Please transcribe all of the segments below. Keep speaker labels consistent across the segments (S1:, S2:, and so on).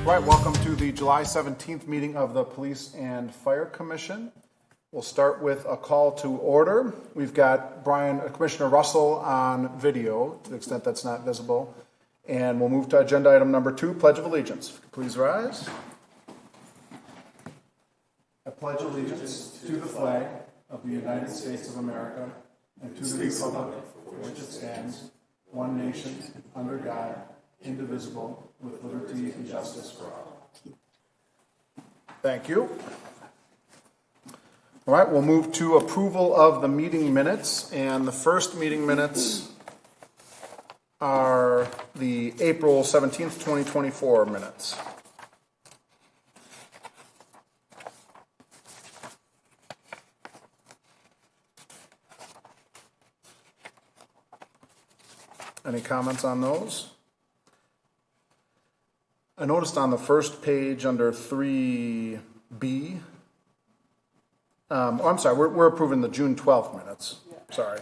S1: Right, welcome to the July 17th meeting of the Police and Fire Commission. We'll start with a call to order. We've got Commissioner Russell on video, to the extent that's not visible. And we'll move to agenda item number 2, Pledge of Allegiance. If you could please rise. I pledge allegiance to the flag of the United States of America and to the republic for which it stands, one nation, under God, indivisible, with liberty and justice for all. Thank you. All right, we'll move to approval of the meeting minutes. And the first meeting minutes are the April 17th, 2024 minutes. Any comments on those? I noticed on the first page under 3B, I'm sorry, we're approving the June 12th minutes. Sorry.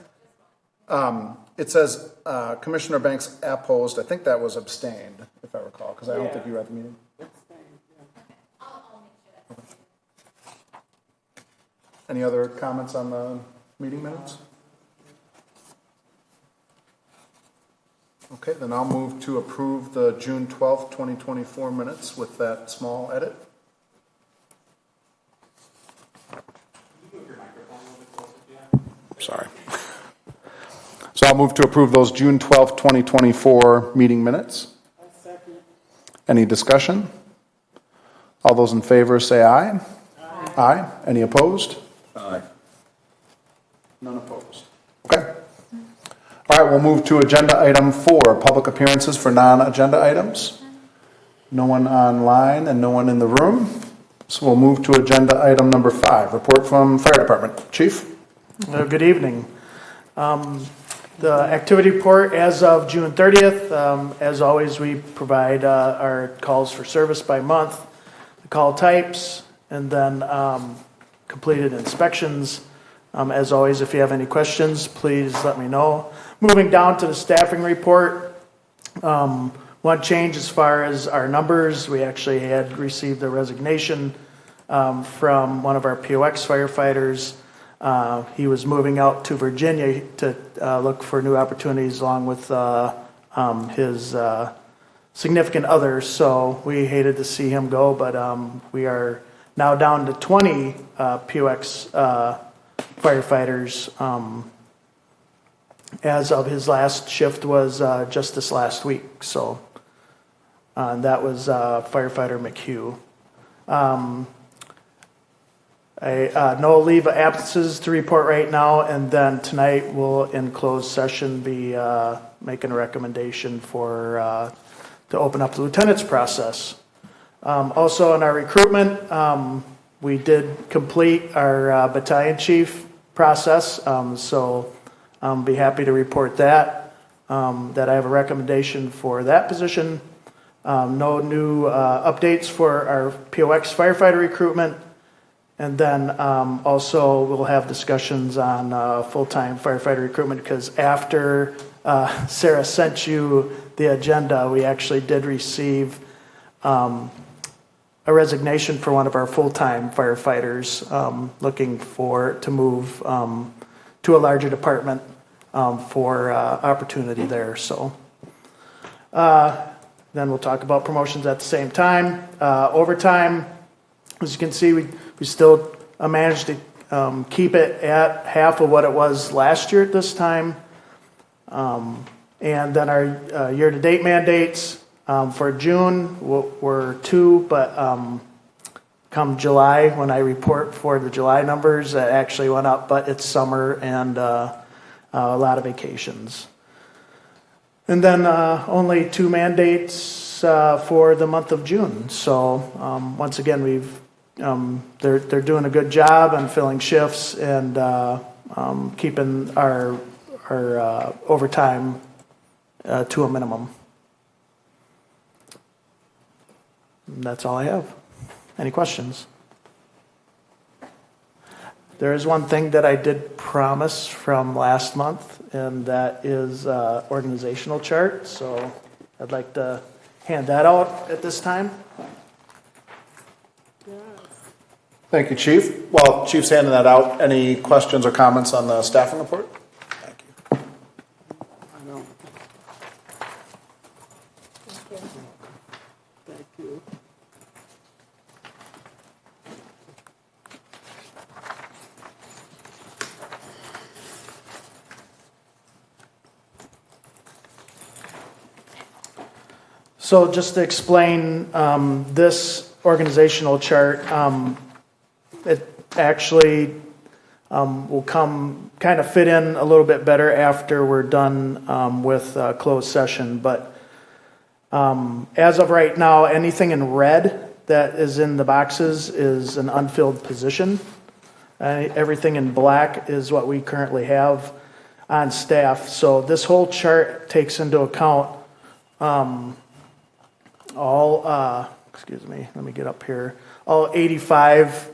S1: It says Commissioner Banks opposed. I think that was abstained, if I recall, because I don't think you were at the meeting. Any other comments on the meeting minutes? Okay, then I'll move to approve the June 12th, 2024 minutes with that small edit. Sorry. So I'll move to approve those June 12th, 2024 meeting minutes. Any discussion? All those in favor say aye. Aye. Aye. Any opposed? Aye. None opposed. Okay. All right, we'll move to agenda item 4, public appearances for non-agenda items. No one online and no one in the room. So we'll move to agenda item number 5, report from Fire Department. Chief?
S2: Good evening. The activity report as of June 30th, as always, we provide our calls for service by month, the call types, and then completed inspections. As always, if you have any questions, please let me know. Moving down to the staffing report, one change as far as our numbers, we actually had received a resignation from one of our POX firefighters. He was moving out to Virginia to look for new opportunities along with his significant other, so we hated to see him go, but we are now down to 20 POX firefighters. As of his last shift was just this last week, so that was firefighter McHugh. No leave of absences to report right now, and then tonight we'll in closed session be making a recommendation for to open up the lieutenant's process. Also in our recruitment, we did complete our battalion chief process, so be happy to report that I have a recommendation for that position. No new updates for our POX firefighter recruitment. And then also we'll have discussions on full-time firefighter recruitment, because after Sarah sent you the agenda, we actually did receive a resignation for one of our full-time firefighters looking to move to a larger department for opportunity there. So then we'll talk about promotions at the same time. Overtime, as you can see, we still managed to keep it at half of what it was last year at this time. And then our year-to-date mandates for June were 2, but come July, when I report for the July numbers, it actually went up, but it's summer and a lot of vacations. And then only 2 mandates for the month of June. So once again, they're doing a good job on filling shifts and keeping our overtime to a minimum. And that's all I have. Any questions? There is one thing that I did promise from last month, and that is organizational chart. So I'd like to hand that out at this time.
S1: Thank you, Chief. While Chief's handing that out, any questions or comments on the staffing report? Thank you.
S3: Thank you.
S2: So just to explain this organizational chart, it actually will kind of fit in a little bit better after we're done with closed session. But as of right now, anything in red that is in the boxes is an unfilled position. Everything in black is what we currently have on staff. So this whole chart takes into account all 85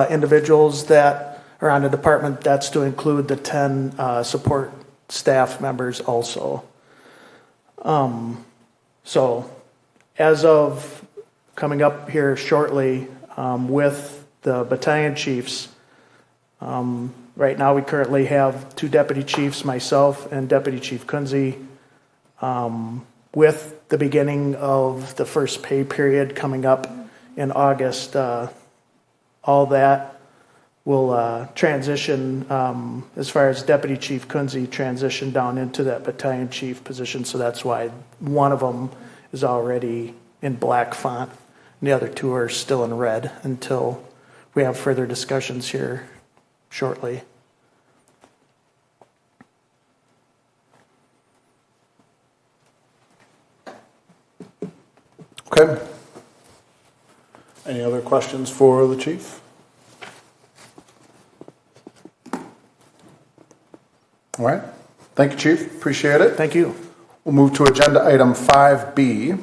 S2: individuals that are on the department. That's to include the 10 support staff members also. So as of coming up here shortly with the battalion chiefs, right now we currently have 2 deputy chiefs, myself and Deputy Chief Kunze, with the beginning of the first pay period coming up in August. All that will transition, as far as Deputy Chief Kunze transition down into that battalion chief position. So that's why one of them is already in black font and the other 2 are still in red until we have further discussions here shortly.
S1: Okay. Any other questions for the chief? All right. Thank you, Chief. Appreciate it.
S2: Thank you.
S1: We'll move to agenda item 5B,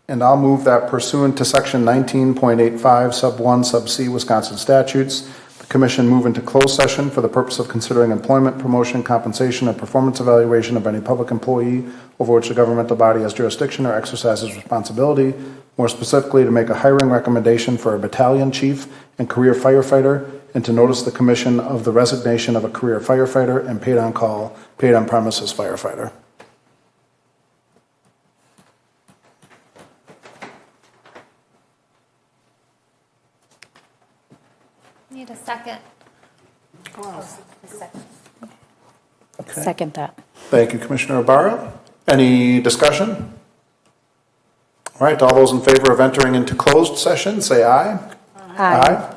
S1: and I'll move that pursuant to section 19.85 sub 1 sub C Wisconsin statutes, the commission move into closed session for the purpose of considering employment, promotion, compensation, and performance evaluation of any public employee over which the governmental body has jurisdiction or exercises responsibility, more specifically to make a hiring recommendation for a battalion chief and career firefighter, and to notice the commission of the resignation of a career firefighter and paid on call, paid on premises firefighter.
S4: Need a second.
S1: Okay.
S5: Second that.
S1: Thank you, Commissioner Ibarra. Any discussion? All right, all those in favor of entering into closed session, say aye.
S5: Aye.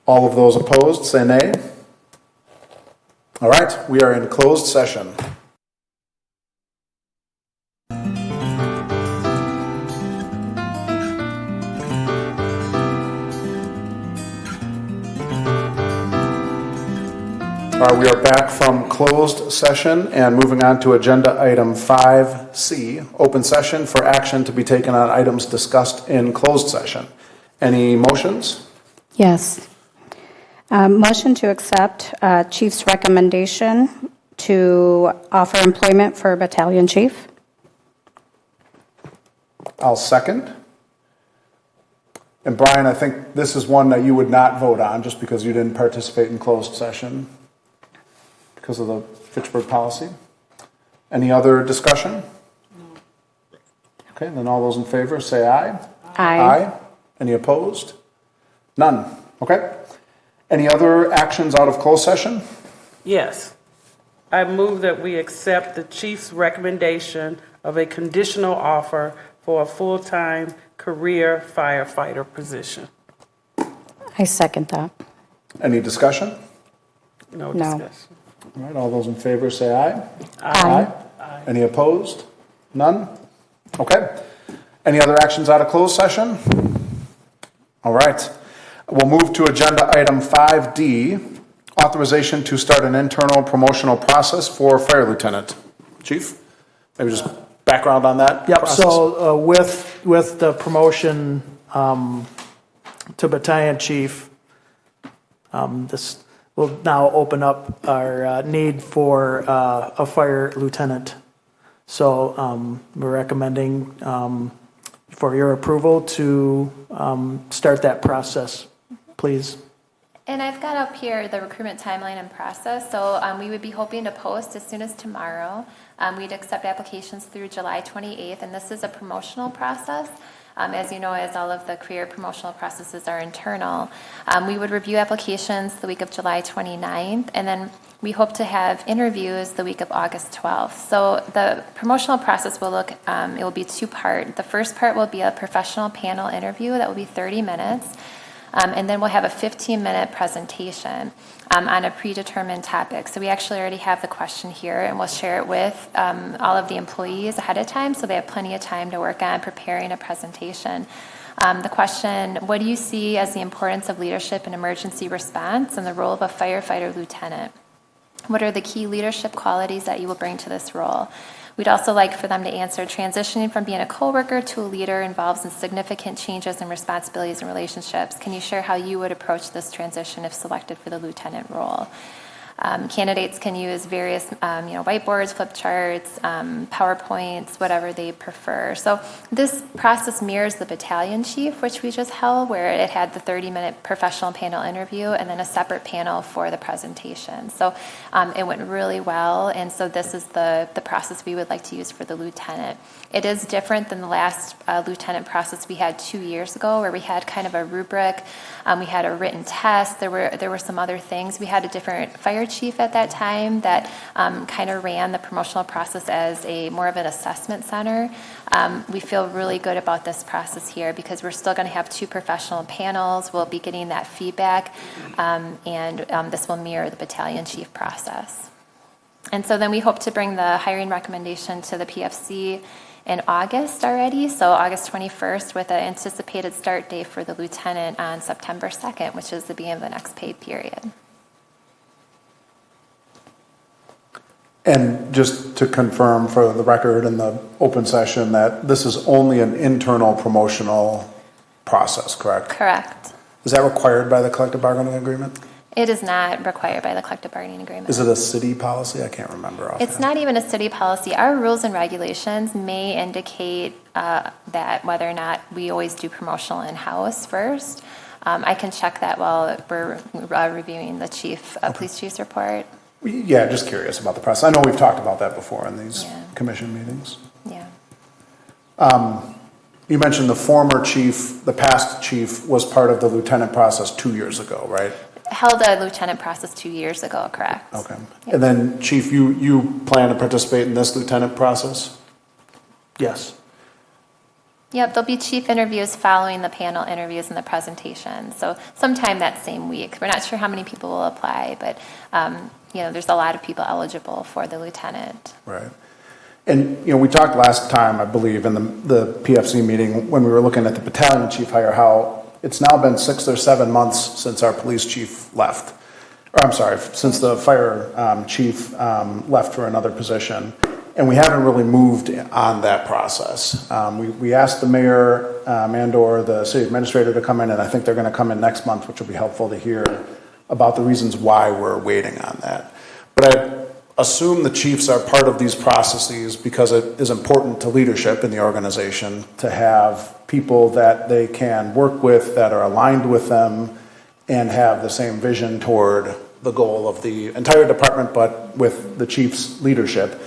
S1: All of those opposed, say nay. All right, we are in closed session. We are back from closed session and moving on to agenda item 5C, open session for action to be taken on items discussed in closed session. Any motions?
S5: Yes. Motion to accept Chief's recommendation to offer employment for battalion chief.
S1: I'll second. And Brian, I think this is one that you would not vote on just because you didn't participate in closed session because of the Fitchburg policy. Any other discussion? Okay, then all those in favor say aye.
S5: Aye.
S1: Any opposed? None. Okay. Any other actions out of closed session?
S3: Yes. I move that we accept the chief's recommendation of a conditional offer for a full-time career firefighter position.
S5: I second that.
S1: Any discussion?
S3: No
S5: No.
S3: discussion.
S1: All right, all those in favor say aye.
S5: Aye.
S1: Any opposed? None? Okay. Any other actions out of closed session? All right. We'll move to agenda item 5D, authorization to start an internal promotional process for fire lieutenant. Chief, maybe just background on that
S2: Yep,
S1: process?
S2: so with the promotion to battalion chief, this will now open up our need for a fire lieutenant. So we're recommending for your approval to start that process, please.
S4: And I've got up here the recruitment timeline and process. So we would be hoping to post as soon as tomorrow. We'd accept applications through July 28th, and this is a promotional process. As you know, as all of the career promotional processes are internal, we would review applications the week of July 29th, and then we hope to have interviews the week of August 12th. So the promotional process will look, it will be two-part. The first part will be a professional panel interview that will be 30 minutes. And then we'll have a 15-minute presentation on a predetermined topic. So we actually already have the question here, and we'll share it with all of the employees ahead of time so they have plenty of time to work on preparing a presentation. The question, what do you see as the importance of leadership in emergency response and the role of a firefighter lieutenant? What are the key leadership qualities that you will bring to this role? We'd also like for them to answer, transitioning from being a coworker to a leader involves in significant changes in responsibilities and relationships. Can you share how you would approach this transition if selected for the lieutenant role? Candidates can use various whiteboards, flip charts, PowerPoints, whatever they prefer. So this process mirrors the battalion chief, which we just held, where it had the 30-minute professional panel interview and then a separate panel for the presentation. So it went really well, and so this is the process we would like to use for the lieutenant. It is different than the last lieutenant process we had 2 years ago, where we had kind of a rubric. We had a written test. There were some other things. We had a different fire chief at that time that kind of ran the promotional process as a more of an assessment center. We feel really good about this process here because we're still going to have 2 professional panels. We'll be getting that feedback, and this will mirror the battalion chief process. And so then we hope to bring the hiring recommendation to the PFC in August already, so August 21st, with an anticipated start date for the lieutenant on September 2nd, which is the beginning of the next paid period.
S1: And just to confirm for the record in the open session that this is only an internal promotional process, correct?
S4: Correct.
S1: Is that required by the collective bargaining agreement?
S4: It is not required by the collective bargaining agreement.
S1: Is it a city policy? I can't remember offhand.
S4: It's not even a city policy. Our rules and regulations may indicate that whether or not we always do promotional in-house first. I can check that while we're reviewing the police chief's report.
S1: Yeah, just curious about the process. I know we've talked about that before in these commission meetings.
S4: Yeah.
S1: You mentioned the former chief, the past chief, was part of the lieutenant process 2 years ago, right?
S4: Held a lieutenant process 2 years ago, correct?
S1: Okay.
S4: Yep.
S1: And then, Chief, you plan to participate in this lieutenant process?
S2: Yes.
S4: Yep, there'll be chief interviews following the panel interviews and the presentation. So sometime that same week. We're not sure how many people will apply, but there's a lot of people eligible for the lieutenant.
S1: Right. And, we talked last time, I believe, in the PFC meeting when we were looking at the battalion chief hire, how it's now been 6 or 7 months since our police chief left. Or I'm sorry, since the fire chief left for another position. And we haven't really moved on that process. We asked the mayor and/or the city administrator to come in, and I think they're going to come in next month, which will be helpful to hear about the reasons why we're waiting on that. But I assume the chiefs are part of these processes because it is important to leadership in the organization to have people that they can work with that are aligned with them and have the same vision toward the goal of the entire department, but with the chief's leadership.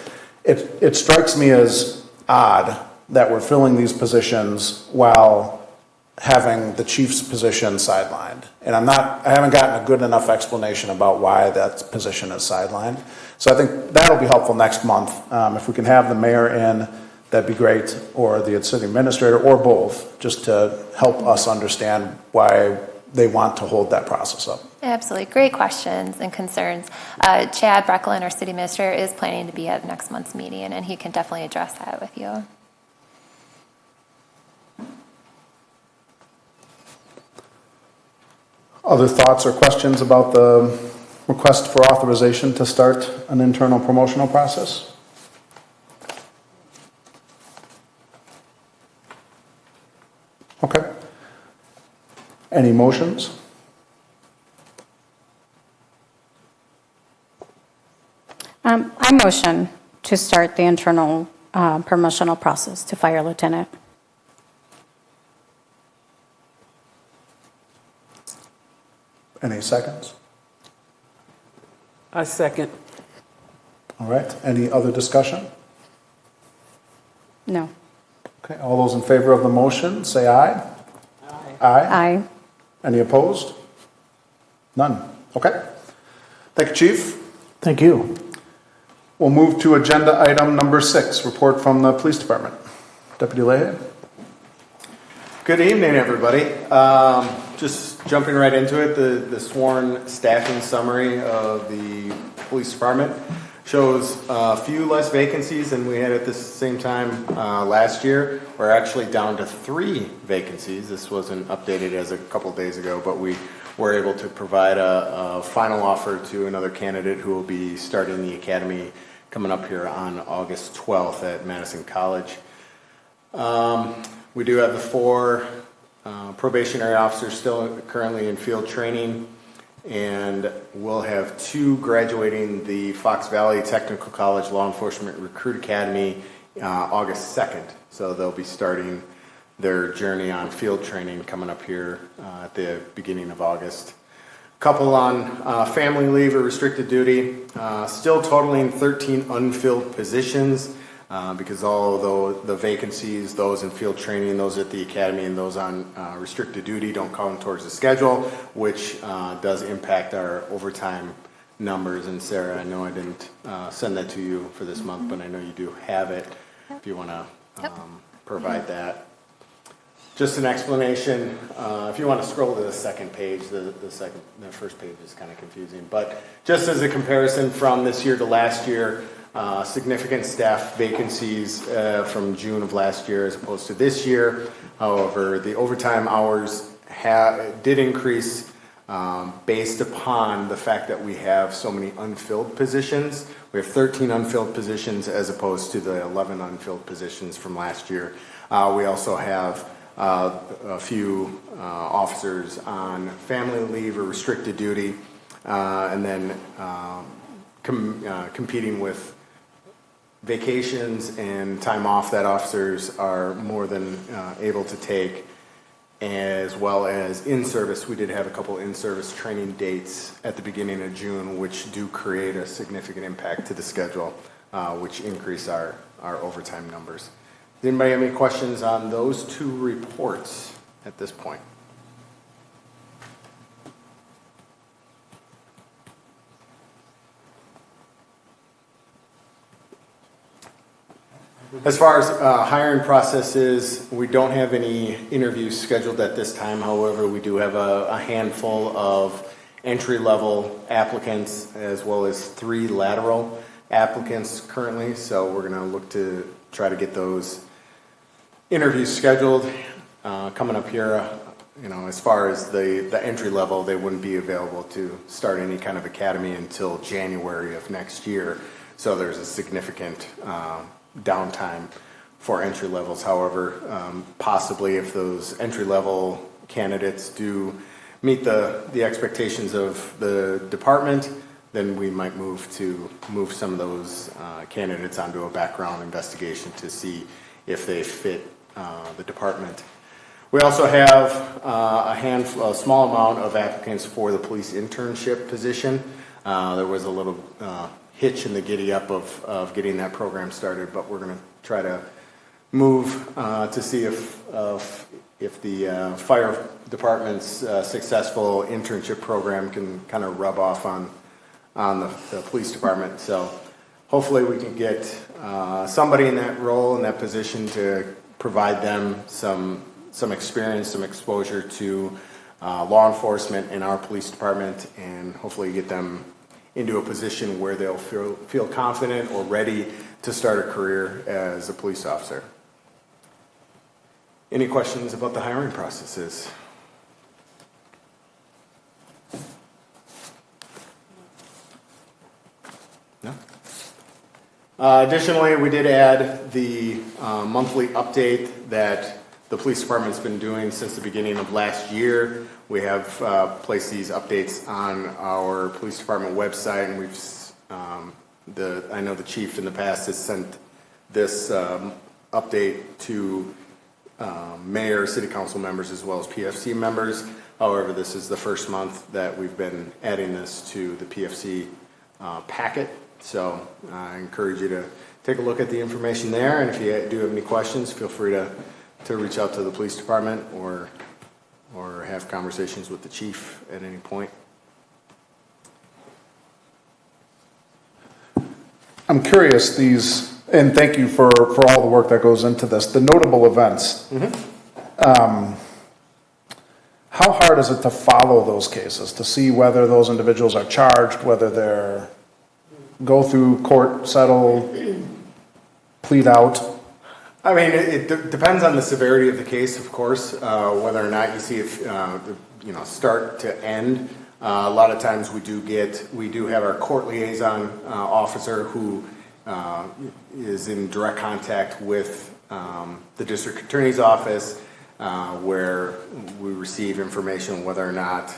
S1: It strikes me as odd that we're filling these positions while having the chief's position sidelined. And I haven't gotten a good enough explanation about why that position is sidelined. So I think that'll be helpful next month. If we can have the mayor in, that'd be great, or the city administrator, or both, just to help us understand why they want to hold that process up.
S4: Absolutely. Great questions and concerns. Chad Brecklin, our city administrator, is planning to be at next month's meeting, and he can definitely address that with you.
S1: Other thoughts or questions about the request for authorization to start an internal promotional process? Okay. Any motions?
S5: I motion to start the internal promotional process to fire lieutenant.
S1: Any seconds?
S3: I second.
S1: All right, any other discussion?
S5: No.
S1: Okay, all those in favor of the motion, say aye. Aye.
S5: Aye.
S1: Any opposed? None. Okay. Thank you, Chief.
S2: Thank you.
S1: We'll move to agenda item number 6, report from the Police Department. Deputy Leahy.
S6: Good evening, everybody. Just jumping right into it, the sworn staffing summary of the police department shows a few less vacancies than we had at the same time last year. We're actually down to 3 vacancies. This wasn't updated as a couple days ago, but we were able to provide a final offer to another candidate who will be starting the academy coming up here on August 12th at Madison College. We do have the 4 probationary officers still currently in field training, and we'll have 2 graduating the Fox Valley Technical College Law Enforcement Recruit Academy August 2nd. So they'll be starting their journey on field training coming up here at the beginning of August. Couple on family leave or restricted duty, still totaling 13 unfilled positions. Because all the vacancies, those in field training, those at the academy, and those on restricted duty don't count towards the schedule, which does impact our overtime numbers. And Sarah, I know I didn't send that to you for this month, but I know you do have it if you want to provide that. Just an explanation, if you want to scroll to the second page, the first page is kind of confusing, but just as a comparison from this year to last year, significant staff vacancies from June of last year as opposed to this year. However, the overtime hours did increase based upon the fact that we have so many unfilled positions. We have 13 unfilled positions as opposed to the 11 unfilled positions from last year. We also have a few officers on family leave or restricted duty, and then competing with vacations and time off that officers are more than able to take, as well as in-service. We did have a couple in-service training dates at the beginning of June, which do create a significant impact to the schedule, which increase our overtime numbers. Does anybody have any questions on those 2 reports at this point? As far as hiring processes, we don't have any interviews scheduled at this time. However, we do have a handful of entry-level applicants as well as 3 lateral applicants currently. So we're going to look to try to get those interviews scheduled coming up here. You know, as far as the entry level, they wouldn't be available to start any kind of academy until January of next year. So there's a significant downtime for entry levels. However, possibly if those entry level candidates do meet the expectations of the department, then we might move some of those candidates onto a background investigation to see if they fit the department. We also have a small amount of applicants for the police internship position. There was a little hitch in the giddy up of getting that program started, but we're going to try to move to see if the fire department's successful internship program can kind of rub off on the police department. So hopefully we can get somebody in that role, in that position, to provide them some experience, some exposure to law enforcement in our police department, and hopefully get them into a position where they'll feel confident or ready to start a career as a police officer. Any questions about the hiring processes? No? Additionally, we did add the monthly update that the police department's been doing since the beginning of last year. We have placed these updates on our police department website, and I know the chief in the past has sent this update to mayor, city council members, as well as PFC members. However, this is the first month that we've been adding this to the PFC packet. So I encourage you to take a look at the information there. And if you do have any questions, feel free to reach out to the police department or have conversations with the chief at any point.
S1: I'm curious, and thank you for all the work that goes into this, the notable events. How hard is it to follow those cases, to see whether those individuals are charged, whether they're go through court, settle, plead out?
S6: I mean, it depends on the severity of the case, of course, whether or not you see if start to end. A lot of times we do have our court liaison officer who is in direct contact with the district attorney's office, where we receive information whether or not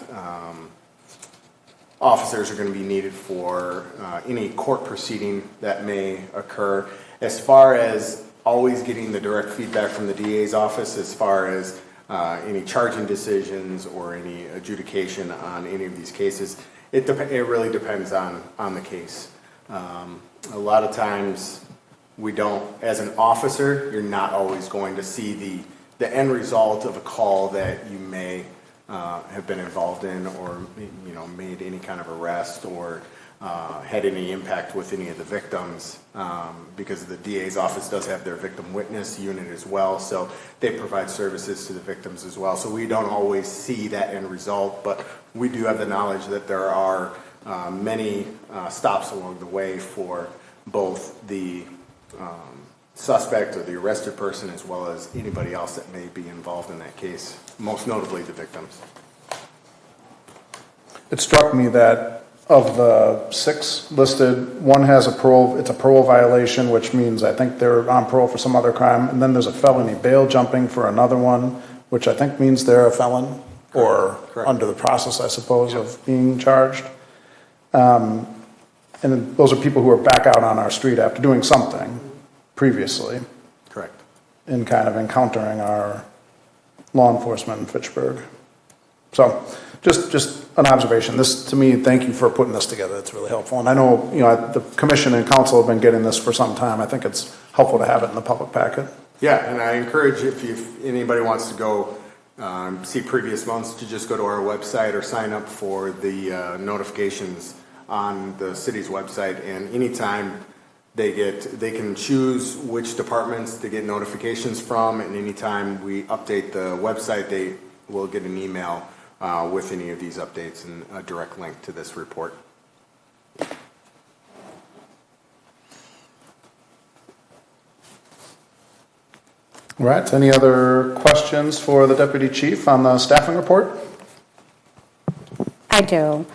S6: officers are going to be needed for any court proceeding that may occur. As far as always getting the direct feedback from the DA's office as far as any charging decisions or any adjudication on any of these cases, it really depends on the case. A lot of times we don't, as an officer, you're not always going to see the end result of a call that you may have been involved in, or made any kind of arrest, or had any impact with any of the victims, because the DA's office does have their victim witness unit as well, so they provide services to the victims as well. So we don't always see that end result, but we do have the knowledge that there are many stops along the way for both the suspect or the arrested person, as well as anybody else that may be involved in that case, most notably the victims.
S1: It struck me that of the 6 listed, one has it's a parole violation, which means I think they're on parole for some other crime, and then there's a felony bail jumping for another one, which I think means they're a felon, or
S6: Correct.
S1: under the process, I suppose, of being charged. And those are people who are back out on our street after doing something previously.
S6: Correct.
S1: In kind of encountering our law enforcement in Fitchburg. So just an observation. This, to me, thank you for putting this together. It's really helpful. And I know, the commission and council have been getting this for some time. I think it's helpful to have it in the public packet.
S6: Yeah, and I encourage, if anybody wants to go see previous months, to just go to our website or sign up for the notifications on the city's website, and anytime they can choose which departments to get notifications from, and anytime we update the website, they will get an email with any of these updates and a direct link to this report.
S1: All right, any other questions for the deputy chief on the staffing report?
S5: I do.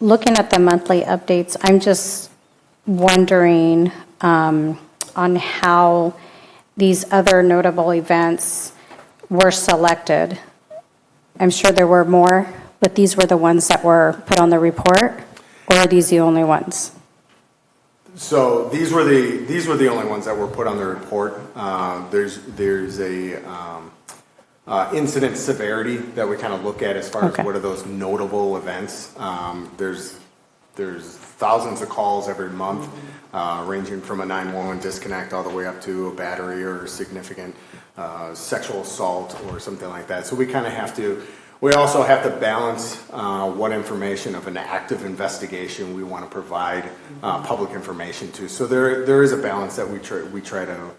S5: Looking at the monthly updates, I'm just wondering on how these other notable events were selected. I'm sure there were more, but these were the ones that were put on the report, or are these the only ones?
S6: So these were the only ones that were put on the report. There's a incident severity that we kind of look at as far as what are those notable events. There's thousands of calls every month, ranging from a 911 disconnect all the way up to a battery or significant sexual assault or something like that. So we also have to balance what information of an active investigation we want to provide public information to. So there is a balance that we try to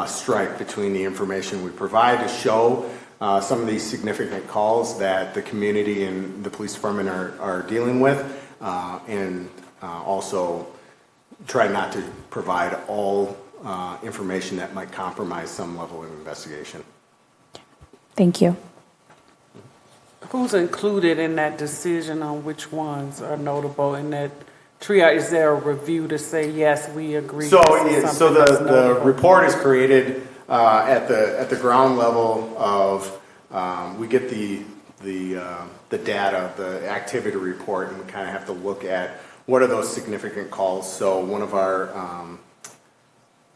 S6: strike between the information we provide to show some of these significant calls that the community and the police department are dealing with, and also try not to provide all information that might compromise some level of investigation.
S5: Thank you.
S3: Who's included in that decision on which ones are notable in that triage? Is there a review to say, yes, we agree?
S6: So the report is created at the ground level of, we get the data, the activity report, and we kind of have to look at what are those significant calls. So one of our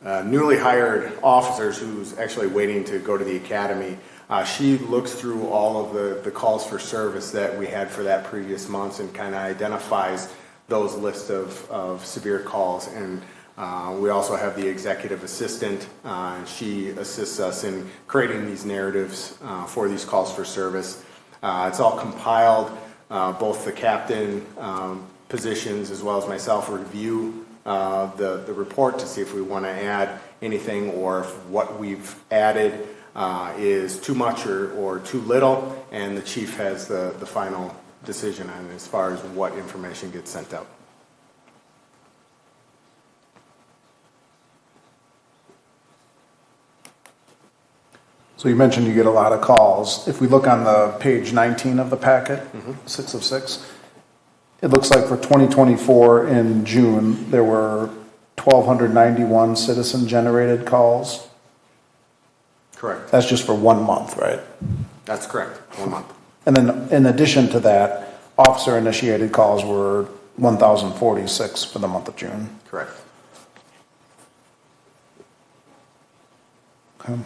S6: newly hired officers who's actually waiting to go to the academy. She looks through all of the calls for service that we had for that previous month and kind of identifies those lists of severe calls. And we also have the executive assistant. She assists us in creating these narratives for these calls for service. It's all compiled. Both the captain positions as well as myself review the report to see if we want to add anything or if what we've added is too much or too little, and the chief has the final decision on as far as what information gets sent out.
S1: So you mentioned you get a lot of calls. If we look on the page 19 of the packet, 6 of 6, it looks like for 2024 in June, there were 1,291 citizen-generated calls.
S6: Correct.
S1: That's just for 1 month, right?
S6: That's correct. 1 month.
S1: And then in addition to that, officer-initiated calls were 1,046 for the month of June.
S6: Correct.
S1: Okay.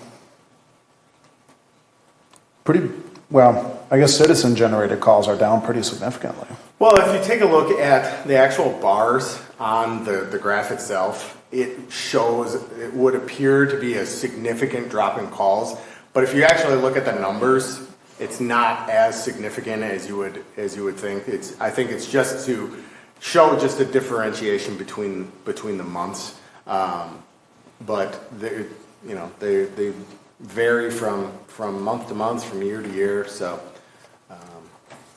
S1: Well, I guess citizen-generated calls are down pretty significantly.
S6: Well, if you take a look at the actual bars on the graph itself, it shows it would appear to be a significant drop in calls. But if you actually look at the numbers, it's not as significant as you would think. I think it's just to show just a differentiation between the months. But they vary from month to month, from year to year. So,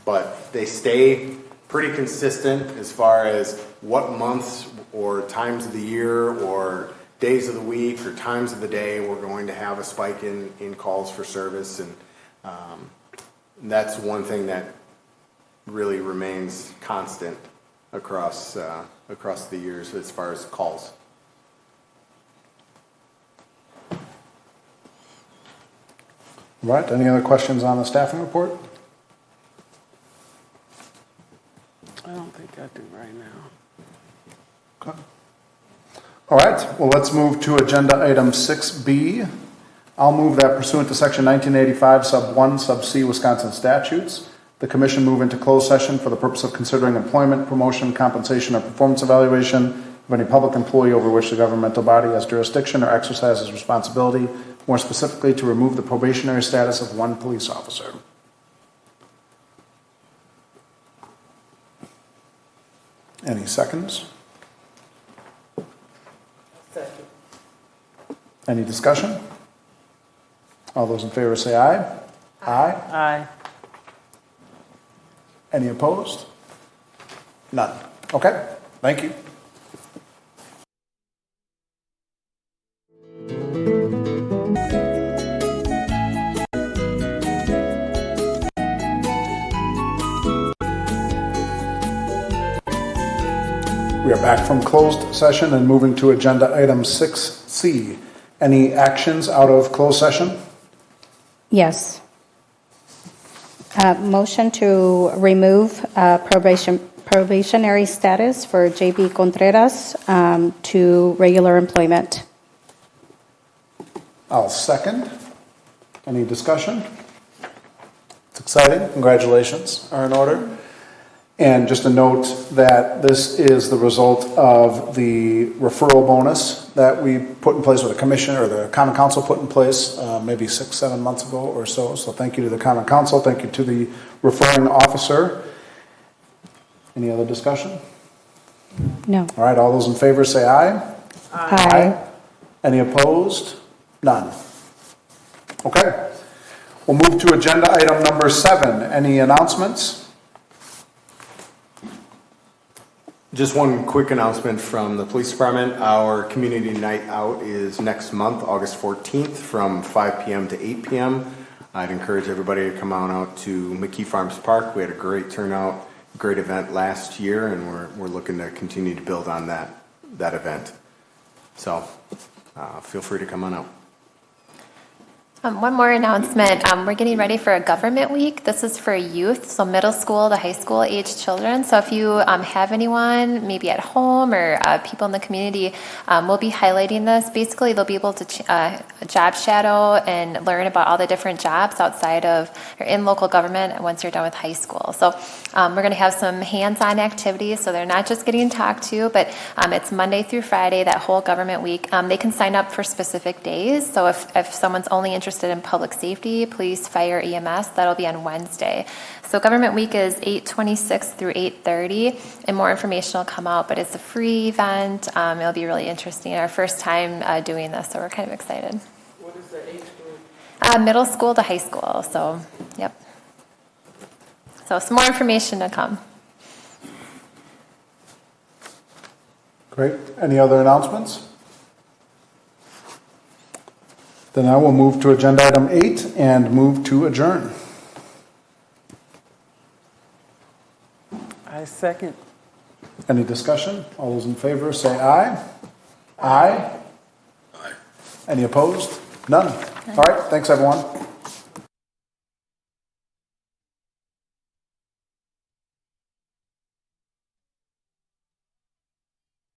S6: but they stay pretty consistent as far as what months or times of the year or days of the week or times of the day we're going to have a spike in calls for service. And that's one thing that really remains constant across the years as far as calls.
S1: Right, any other questions on the staffing report?
S3: I don't think I do right now.
S1: Okay. All right, well, let's move to agenda item 6B. I'll move that pursuant to section 1985, sub 1, sub C, Wisconsin statutes, the commission move into closed session for the purpose of considering employment, promotion, compensation, or performance evaluation of any public employee over which the governmental body has jurisdiction or exercises responsibility, more specifically to remove the probationary status of one police officer. Any seconds?
S3: Second.
S1: Any discussion? All those in favor say aye. Aye.
S3: Aye.
S1: Any opposed? None. Okay, thank you. We are back from closed session and moving to agenda item 6C. Any actions out of closed session?
S5: Yes. Motion to remove probationary status for J.B. Contreras to regular employment.
S1: I'll second. Any discussion? It's exciting. Congratulations are in order. And just a note that this is the result of the referral bonus that we put in place, or the commission or the Common Council put in place maybe 6-7 months ago or so. So thank you to the Common Council. Thank you to the referring officer. Any other discussion?
S5: No.
S1: All right, all those in favor say aye.
S5: Aye.
S1: Any opposed? None. Okay. We'll move to agenda item number 7. Any announcements?
S6: Just one quick announcement from the police department. Our community night out is next month, August 14th, from 5 p.m. to 8 p.m. I'd encourage everybody to come on out to McKee Farms Park. We had a great turnout, great event last year, and we're looking to continue to build on that event. So feel free to come on out.
S4: One more announcement. We're getting ready for a government week. This is for youth, so middle school to high school age children. So if you have anyone, maybe at home or people in the community, we'll be highlighting this. Basically, they'll be able to job shadow and learn about all the different jobs outside of or in local government once you're done with high school. So we're going to have some hands-on activities. So they're not just getting talked to, but it's Monday through Friday, that whole government week. They can sign up for specific days. So if someone's only interested in public safety, police, fire, EMS, that'll be on Wednesday. So government week is 8/26 through 8/30, and more information will come out, but it's a free event. It'll be really interesting. Our first time doing this, so we're kind of excited.
S3: What is the age group?
S4: Middle school to high school, so yep. So some more information to come.
S1: Great. Any other announcements? Then I will move to agenda item 8 and move to adjourn.
S3: I second.
S1: Any discussion? All those in favor say aye. Aye. Any opposed? None. All right. Thanks, everyone.